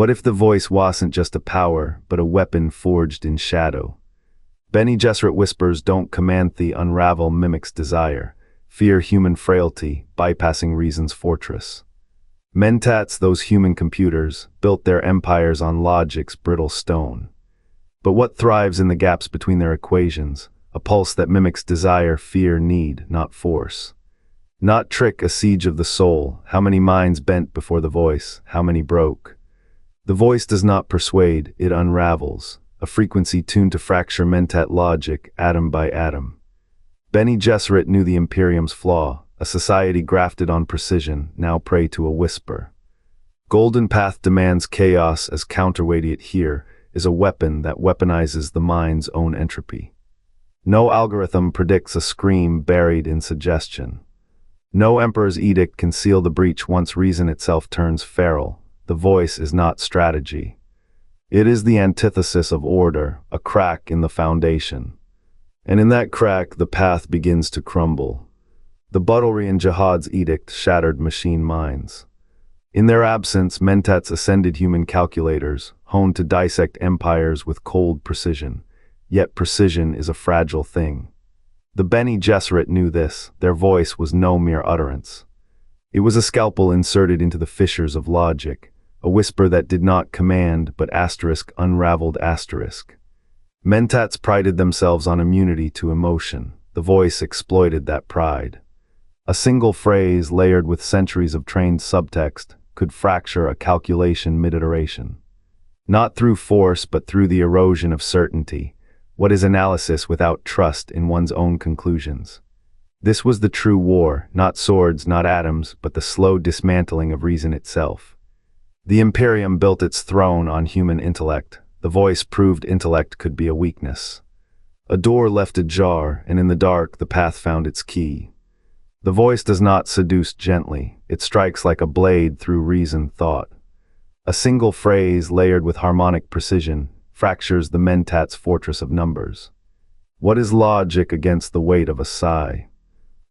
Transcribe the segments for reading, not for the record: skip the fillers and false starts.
What if the voice wasn't just a power, but a weapon forged in shadow? Bene Gesserit whispers don't command the unravel mimics desire, fear human frailty, bypassing reason's fortress. Mentats, those human computers, built their empires on logic's brittle stone. But what thrives in the gaps between their equations? A pulse that mimics desire, fear, need, not force. Not trick, a siege of the soul. How many minds bent before the voice? How many broke? The voice does not persuade, it unravels. A frequency tuned to fracture Mentat logic, atom by atom. Bene Gesserit knew the Imperium's flaw, a society grafted on precision, now prey to a whisper. Golden Path demands chaos as counterweight. It here is a weapon that weaponizes the mind's own entropy. No algorithm predicts a scream buried in suggestion. No emperor's edict can seal the breach once reason itself turns feral. The voice is not strategy. It is the antithesis of order, a crack in the foundation. And in that crack, the path begins to crumble. The Buttery and Jihad's edict shattered machine minds. In their absence, Mentats ascended human calculators, honed to dissect empires with cold precision. Yet precision is a fragile thing. The Bene Gesserit knew this. Their voice was no mere utterance. It was a scalpel inserted into the fissures of logic, a whisper that did not command but unraveled. Mentats prided themselves on immunity to emotion. The voice exploited that pride. A single phrase layered with centuries of trained subtext could fracture a calculation mid-iteration. Not through force but through the erosion of certainty. What is analysis without trust in one's own conclusions? This was the true war, not swords, not atoms, but the slow dismantling of reason itself. The Imperium built its throne on human intellect. The voice proved intellect could be a weakness. A door left ajar, and in the dark the path found its key. The voice does not seduce gently. It strikes like a blade through reasoned thought. A single phrase layered with harmonic precision fractures the Mentats' fortress of numbers. What is logic against the weight of a sigh?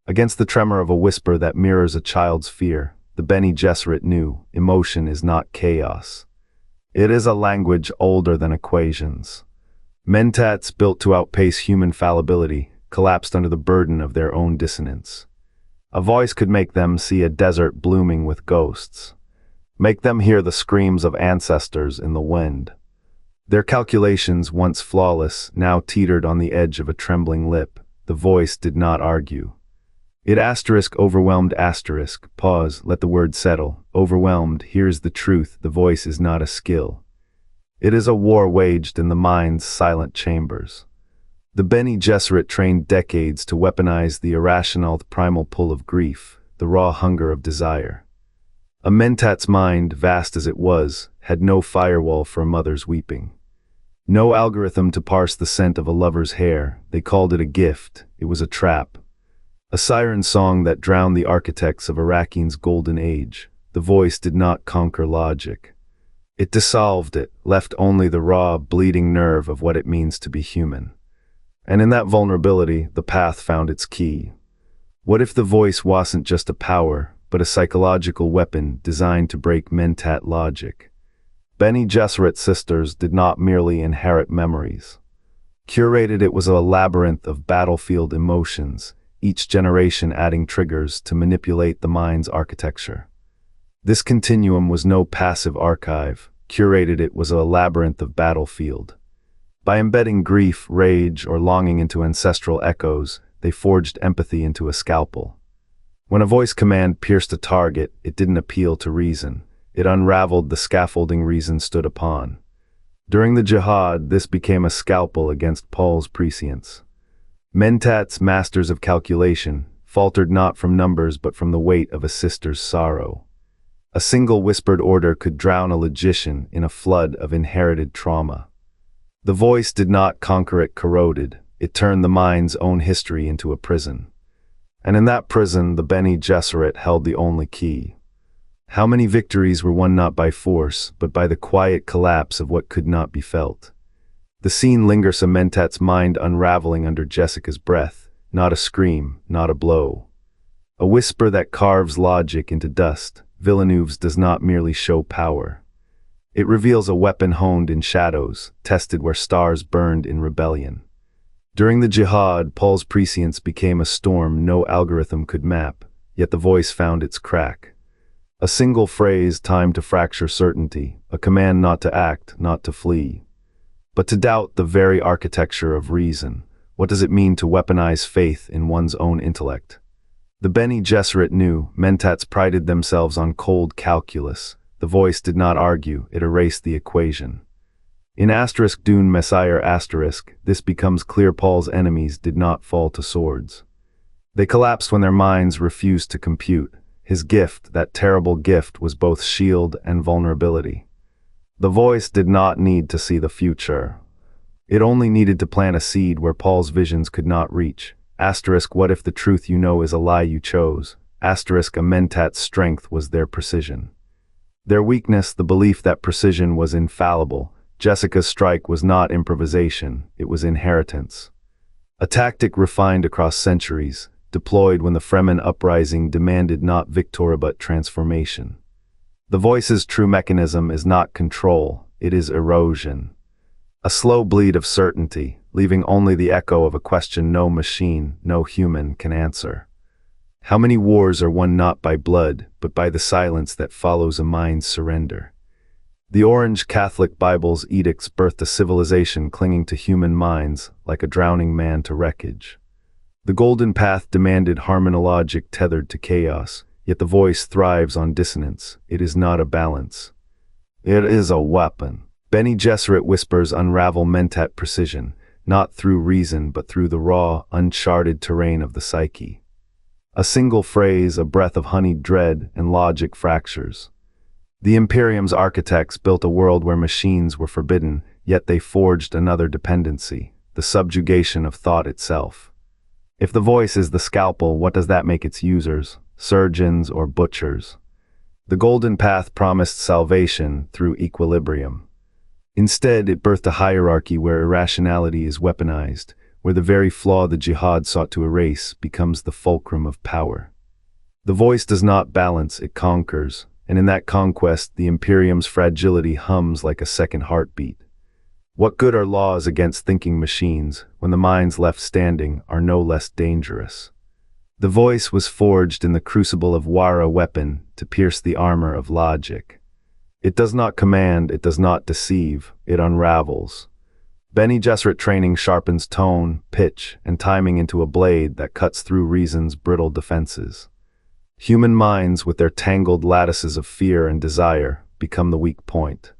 Against the tremor of a whisper that mirrors a child's fear, the Bene Gesserit knew emotion is not chaos. It is a language older than equations. Mentats, built to outpace human fallibility, collapsed under the burden of their own dissonance. A voice could make them see a desert blooming with ghosts. Make them hear the screams of ancestors in the wind. Their calculations, once flawless, now teetered on the edge of a trembling lip. The voice did not argue. It overwhelmed pause, let the word settle. Overwhelmed, here's the truth, the voice is not a skill. It is a war waged in the mind's silent chambers. The Bene Gesserit trained decades to weaponize the irrational, the primal pull of grief, the raw hunger of desire. A Mentat's mind, vast as it was, had no firewall for a mother's weeping. No algorithm to parse the scent of a lover's hair. They called it a gift. It was a trap. A siren song that drowned the architects of Arrakis' golden age. The voice did not conquer logic. It dissolved it, left only the raw, bleeding nerve of what it means to be human. And in that vulnerability, the path found its key. What if the voice wasn't just a power, but a psychological weapon designed to break Mentat logic? Bene Gesserit's sisters did not merely inherit memories. Curated, it was a labyrinth of battlefield emotions, each generation adding triggers to manipulate the mind's architecture. This continuum was no passive archive. Curated, it was a labyrinth of battlefield. By embedding grief, rage, or longing into ancestral echoes, they forged empathy into a scalpel. When a voice command pierced a target, it didn't appeal to reason. It unraveled the scaffolding reason stood upon. During the Jihad, this became a scalpel against Paul's prescience. Mentats, masters of calculation, faltered not from numbers but from the weight of a sister's sorrow. A single whispered order could drown a logician in a flood of inherited trauma. The voice did not conquer, it corroded. It turned the mind's own history into a prison. And in that prison, the Bene Gesserit held the only key. How many victories were won not by force, but by the quiet collapse of what could not be felt? The scene lingers, a Mentat's mind unraveling under Jessica's breath, not a scream, not a blow. A whisper that carves logic into dust. Villeneuve's does not merely show power. It reveals a weapon honed in shadows, tested where stars burned in rebellion. During the jihad, Paul's prescience became a storm no algorithm could map, yet the voice found its crack. A single phrase timed to fracture certainty, a command not to act, not to flee, but to doubt the very architecture of reason. What does it mean to weaponize faith in one's own intellect? The Bene Gesserit knew. Mentats prided themselves on cold calculus. The voice did not argue, it erased the equation. In Dune Messiah this becomes clear. Paul's enemies did not fall to swords. They collapsed when their minds refused to compute. His gift, that terrible gift, was both shield and vulnerability. The voice did not need to see the future. It only needed to plant a seed where Paul's visions could not reach. What if the truth you know is a lie you chose? A Mentat's strength was their precision. Their weakness, the belief that precision was infallible. Jessica's strike was not improvisation, it was inheritance. A tactic refined across centuries, deployed when the Fremen uprising demanded not victory but transformation. The voice's true mechanism is not control, it is erosion. A slow bleed of certainty, leaving only the echo of a question no machine, no human can answer. How many wars are won not by blood, but by the silence that follows a mind's surrender? The Orange Catholic Bible's edicts birthed a civilization clinging to human minds like a drowning man to wreckage. The Golden Path demanded harmonologic tethered to chaos, yet the voice thrives on dissonance. It is not a balance. It is a weapon. Bene Gesserit whispers unravel Mentat precision, not through reason but through the raw, uncharted terrain of the psyche. A single phrase, a breath of honeyed dread, and logic fractures. The Imperium's architects built a world where machines were forbidden, yet they forged another dependency, the subjugation of thought itself. If the voice is the scalpel, what does that make its users? Surgeons or butchers? The Golden Path promised salvation through equilibrium. Instead, it birthed a hierarchy where irrationality is weaponized, where the very flaw the jihad sought to erase becomes the fulcrum of power. The voice does not balance, it conquers, and in that conquest, the Imperium's fragility hums like a second heartbeat. What good are laws against thinking machines when the minds left standing are no less dangerous? The voice was forged in the crucible of war, a weapon to pierce the armor of logic. It does not command, it does not deceive, it unravels. Bene Gesserit training sharpens tone, pitch, and timing into a blade that cuts through reason's brittle defenses. Human minds, with their tangled lattices of fear and desire, become the weak point.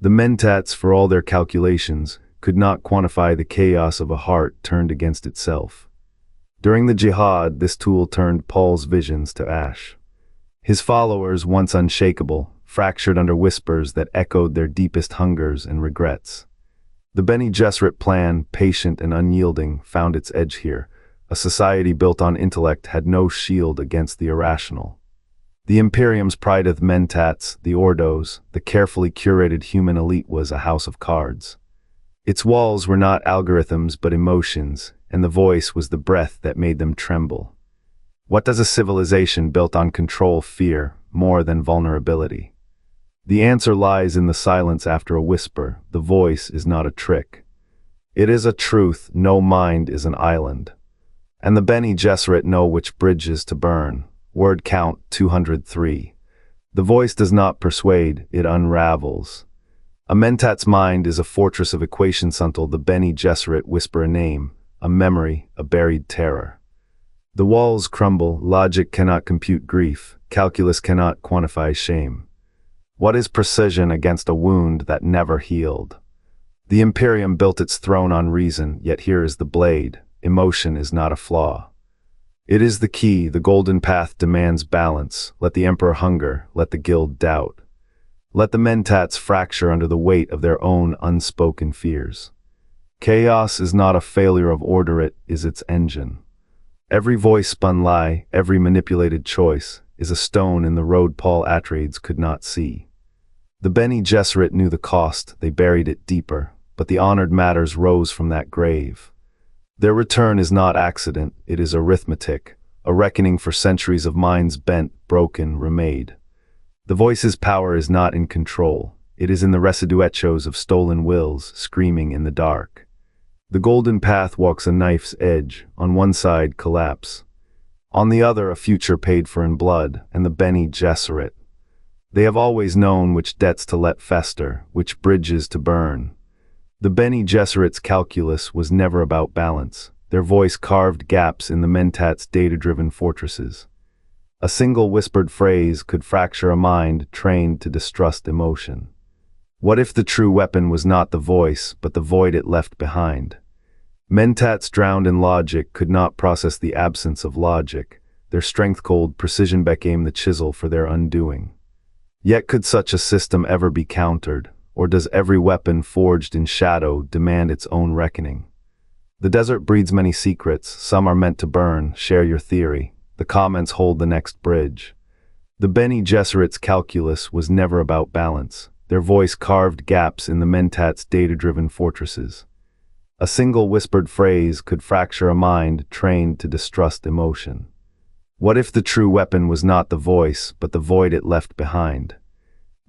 The Mentats, for all their calculations, could not quantify the chaos of a heart turned against itself. During the jihad, this tool turned Paul's visions to ash. His followers, once unshakable, fractured under whispers that echoed their deepest hungers and regrets. The Bene Gesserit plan, patient and unyielding, found its edge here. A society built on intellect had no shield against the irrational. The Imperium's pride of Mentats, the Ordos, the carefully curated human elite was a house of cards. Its walls were not algorithms but emotions, and the voice was the breath that made them tremble. What does a civilization built on control fear more than vulnerability? The answer lies in the silence after a whisper. The voice is not a trick. It is a truth. No mind is an island. And the Bene Gesserit know which bridges to burn. Word count 203. The voice does not persuade, it unravels. A Mentat's mind is a fortress of equations until the Bene Gesserit whisper a name, a memory, a buried terror. The walls crumble, logic cannot compute grief, calculus cannot quantify shame. What is precision against a wound that never healed? The Imperium built its throne on reason, yet here is the blade. Emotion is not a flaw. It is the key. The Golden Path demands balance. Let the Emperor hunger, let the Guild doubt. Let the Mentats fracture under the weight of their own unspoken fears. Chaos is not a failure of order, it is its engine. Every voice-spun lie, every manipulated choice, is a stone in the road Paul Atreides could not see. The Bene Gesserit knew the cost, they buried it deeper, but the honored matters rose from that grave. Their return is not accident, it is arithmetic, a reckoning for centuries of minds bent, broken, remade. The voice's power is not in control, It is in the residue echoes of stolen wills screaming in the dark. The golden path walks a knife's edge, on one side collapse. On the other a future paid for in blood, and the Bene Gesserit. They have always known which debts to let fester, which bridges to burn. The Bene Gesserit's calculus was never about balance. Their voice carved gaps in the Mentats' data-driven fortresses. A single whispered phrase could fracture a mind trained to distrust emotion. What if the true weapon was not the voice, but the void it left behind? Mentats drowned in logic could not process the absence of logic. Their strength-cold precision became the chisel for their undoing. Yet could such a system ever be countered, or does every weapon forged in shadow demand its own reckoning? The desert breeds many secrets, some are meant to burn, share your theory. The comments hold the next bridge. The Bene Gesserit's calculus was never about balance. Their voice carved gaps in the Mentats' data-driven fortresses. A single whispered phrase could fracture a mind trained to distrust emotion. What if the true weapon was not the voice, but the void it left behind?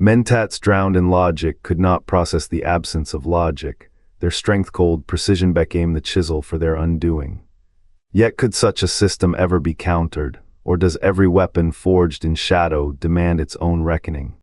Mentats drowned in logic could not process the absence of logic. Their strength-cold precision became the chisel for their undoing. Yet could such a system ever be countered, or does every weapon forged in shadow demand its own reckoning?